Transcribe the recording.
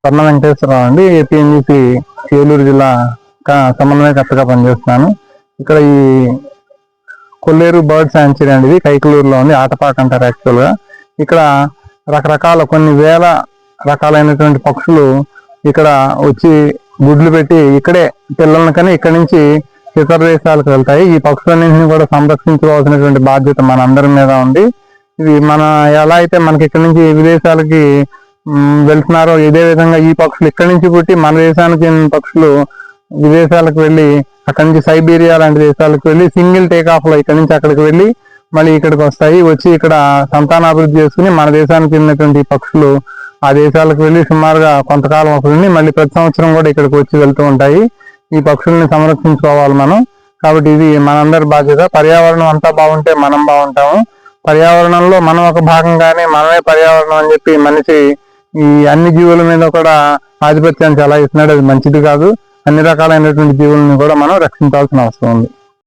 స్వర్ణ వెంకటేశ్వరరావు అండి, ఏపీఎన్జీసీ ఏలూరు జిల్లా సమన్వయకర్తగా పనిచేస్తున్నాను. ఇక్కడ ఈ కొల్లేరు బర్డ్ శాంచురీ అండి, ఇది కైకలూరులో ఉంది. ఆటపాక అంటారు యాక్చువల్గా. ఇక్కడ రకరకాల కొన్ని వేల రకాలైనటువంటి పక్షులు ఇక్కడ వచ్చి గుడ్లు పెట్టి ఇక్కడే పిల్లలను కానీ ఇక్కడి నుంచి ఇతర దేశాలకు వెళ్తాయి. ఈ పక్షులన్నింటినీ కూడా సంరక్షించుకోవాల్సినటువంటి బాధ్యత మన అందరి మీద ఉంది. ఇది మన ఎలా అయితే మనకి ఇక్కడి నుంచి విదేశాలకి వెళ్తున్నారో ఇదే విధంగా ఈ పక్షులు ఇక్కడి నుంచి పుట్టి మన దేశానికి చెందిన పక్షులు విదేశాలకు వెళ్ళి అక్కడి నుంచి సైబీరియా లాంటి దేశాలకు వెళ్ళి సింగిల్ టేక్ ఆఫ్ లో ఇక్కడి నుంచి అక్కడికి వెళ్ళి మళ్ళీ ఇక్కడికి వస్తాయి. వచ్చి ఇక్కడ సంతానాభివృద్ధి చేసుకుని మన దేశానికి చెందినటువంటి పక్షులు ఆ దేశాలకు వెళ్ళి సుమారుగా కొంతకాలం ఒకరిని మళ్ళీ ప్రతి సంవత్సరం కూడా ఇక్కడికి వచ్చి వెళ్తూ ఉంటాయి. ఈ పక్షుల్ని సంరక్షించుకోవాలి మనం. కాబట్టి ఇది మనందరి బాధ్యత. పర్యావరణం అంతా బాగుంటే మనం బాగుంటాము. పర్యావరణంలో మనం ఒక భాగంగానే మనమే పర్యావరణం అని చెప్పి మనిషి ఈ అన్ని జీవుల మీద కూడా ఆధిపత్యాన్ని చెలాయిస్తున్నాడు. అది మంచిది కాదు. అన్ని రకాలైనటువంటి జీవులను కూడా మనం రక్షించాల్సిన అవసరం ఉంది.